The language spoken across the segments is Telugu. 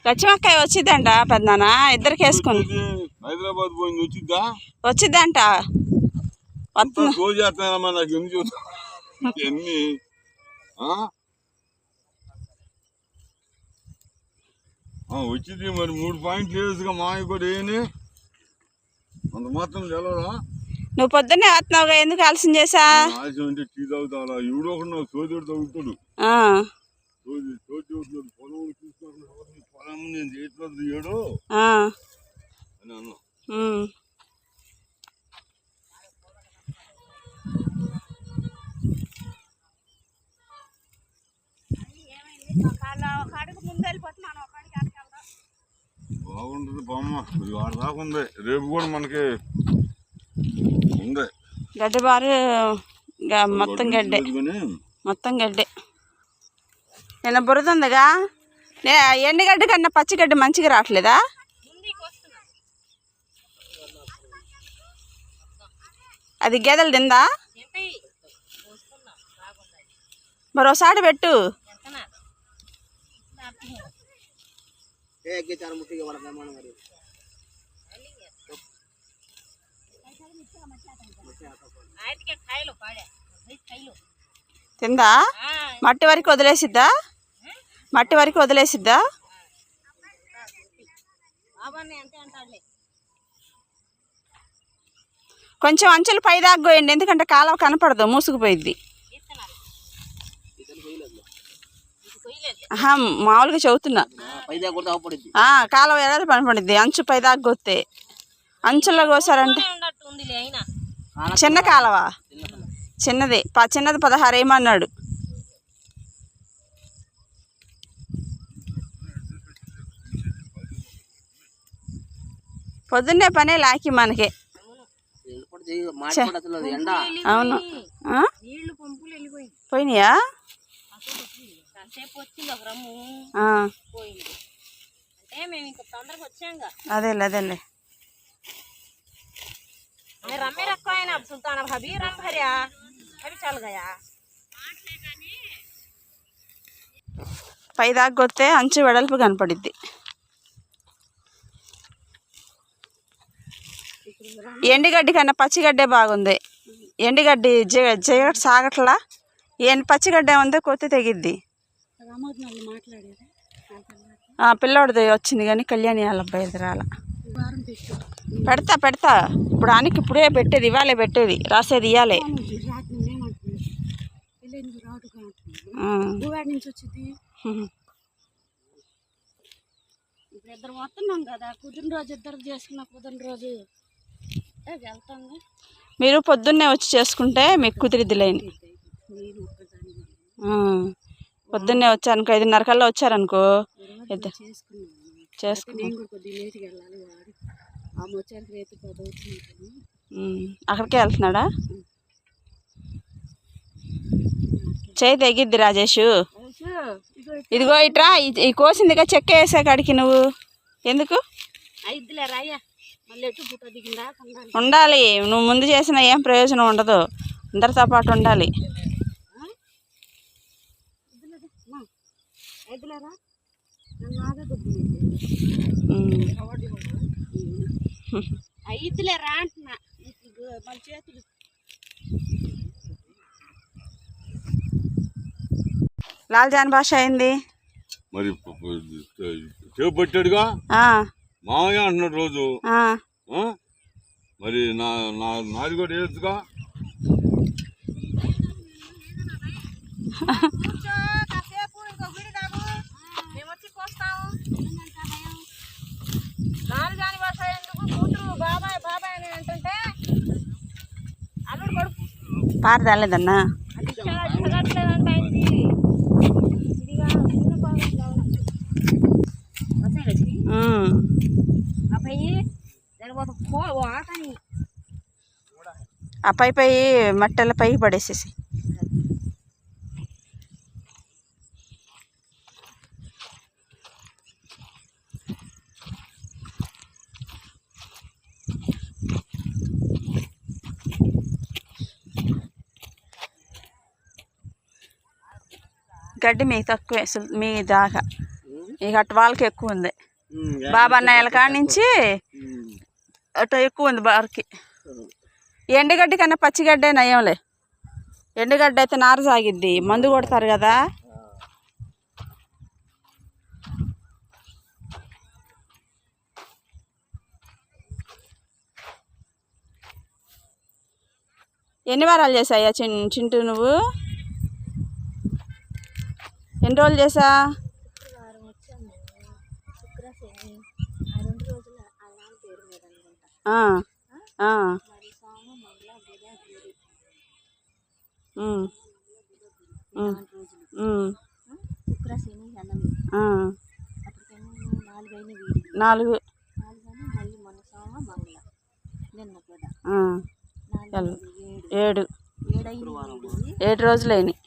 లక్ష్మక్కాయ వచ్చిందంట పెద్దనాన్న ఇద్దరికి వేసుకుని హైదరాబాద్ పోయింది వచ్చిందంట వచ్చింది మరి 3 పాయింట్లు వేసుగా మాయ కూడా ఏని అంత మాత్రం తెలవదా నువ్వు పొద్దున్నే వస్తున్నావుగా ఎందుకు ఆలస్యం చేసా ఆలస్యం అంటే టీ తాగుతా ఎవడో ఒకడు సోదరుడు తగ్గుతాడు పొలం చూసుకోకుండా పొలం నేను చేయట్లేదు ఏడు అని అన్నా బాగుంటుంది బామ్మ వాడు దాకుంది రేపు కూడా మనకి ఉంది గడ్డి బారు మొత్తం గడ్డి నిన్న బురద ఉందిగా ఎండుగడ్డి కన్నా పచ్చిగడ్డి మంచిగా రావట్లేదా అది గేదెలు తిందా మరోసారి పెట్టు తిందా మట్టి వరకు వదిలేసిద్దా కొంచెం అంచులు పై దాగోయండి ఎందుకంటే కాలువ కనపడదు మూసుకుపోయిద్ది మామూలుగా చెబుతున్నా కాలువ ఎలా పనిపడిద్ది అంచు పై దాగొస్తే అంచుల్లో కోసారంటే చిన్న కాలువ చిన్నది 16 ఏమన్నాడు పొద్దున్నే పనే లాకి మనకి అవును పోయినాయా అదేలే పై దాగొస్తే అంచు వెడల్పు కనపడిద్ది ఎండుగడ్డి కన్నా పచ్చిగడ్డే బాగుంది ఎండుగడ్డి సాగట్లా పచ్చిగడ్డ ఉంది కొత్త తెగిద్ది పిల్లోడిది వచ్చింది కానీ కళ్యాణి వాళ్ళ అబ్బాయి రాల పెడతా ఇప్పుడు ఆనికి ఇప్పుడే పెట్టేది ఇవ్వాలే పెట్టేది రాసేది ఇవ్వాలే మీరు పొద్దున్నే వచ్చి చేసుకుంటే మీకు కుదిరిద్ది లేని పొద్దున్నే వచ్చారనుకో 5:30 కల్లా వచ్చారనుకో అక్కడికే వెళ్తున్నాడా చేయి తెగిద్ది రాజేషు ఇదిగో ఇట్రా ఈ కోసిందిగా చెక్క వేసా కాడికి నువ్వు ఎందుకు ఉండాలి నువ్వు ముందు చేసిన ఏం ప్రయోజనం ఉండదు అందరితో పాటు ఉండాలి లాల్ జాన్ భాష అయింది మరి చేపట్టాడుగా మామయ్య అంటున్నాడు రోజు మరి నాది కూడా వేయచ్చుగా పార రాలేదన్నా ఆ పై మట్టెల పై పడేసేసి గడ్డి మీకు తక్కువే మీ దాకా ఇక అటు వాళ్ళకి ఎక్కువ ఉంది. బాబా అన్నయ్యల కాడి నుంచి అటు ఎక్కువ ఉంది బార్కి. ఎండుగడ్డి కన్నా పచ్చిగడ్డే నయంలే. ఎండుగడ్డ అయితే నార సాగిద్ది, మందు కొడతారు కదా. ఎన్ని వారాలు చేసాయా చింటూ నువ్వు? ఎన్ని రోజులు చేసా? నాలుగు 7 రోజులైనాయి.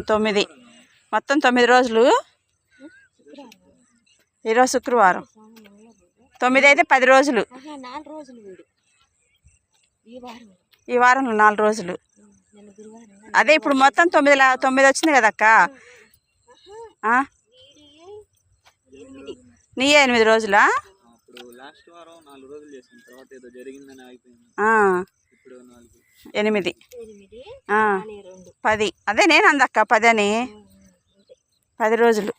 9 మొత్తం 9 రోజులు. ఈరోజు శుక్రవారం. 9 అయితే 10 రోజులు. ఈ వారంలో 4 రోజులు. అదే ఇప్పుడు మొత్తం 9 వచ్చింది కదా అక్క. నీయే 8 రోజులా? 8 10. అదే నేను అందక్క 10 అని. 10 రోజులు.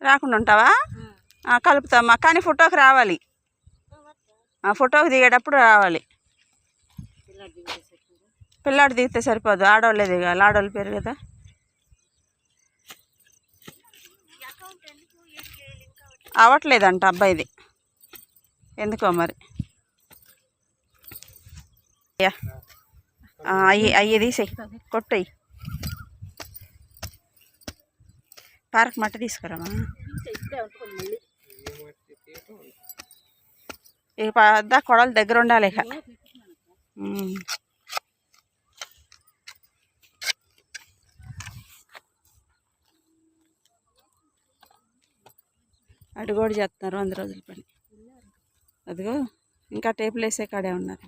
రాకుండా ఉంటావా? కలుపుతామా, కానీ ఫోటోకి రావాలి. ఫోటోకి దిగేటప్పుడు రావాలి. పిల్లాడు దిగితే సరిపోదు, ఆడవాళ్ళే దిగాలి. ఆడవాళ్ళ పేరు కదా. అవ్వట్లేదంట అబ్బాయిది, ఎందుకో మరి. అయ్యి తీసేయి, కొట్టయి. పార్క్ మట్టి తీసుకురామా. ఇక పెద్ద కొడలు దగ్గర ఉండాలి. ఇక అటు కూడా చేస్తున్నారు 100 రోజుల పని. అదిగో ఇంకా టేపులు వేసే కాడే ఉన్నారు.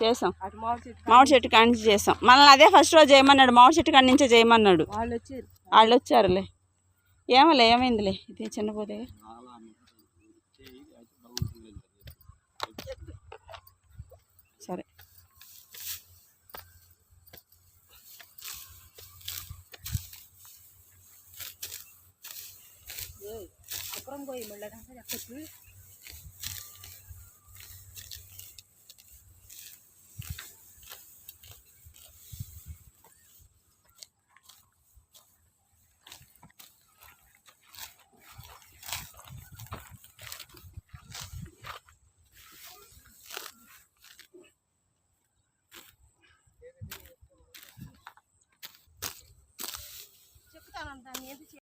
చేసాం, మామిడి చెట్టు కాడి నుంచి చేసాం. మనల్ని అదే ఫస్ట్ రోజు చేయమన్నాడు, మామిడి చెట్టు కాడి నుంచే చేయమన్నాడు. వాళ్ళు వచ్చారులే. ఏమోలే, ఏమైందిలే, ఇది చిన్నపోతే. సరే. పోయి మళ్ళీ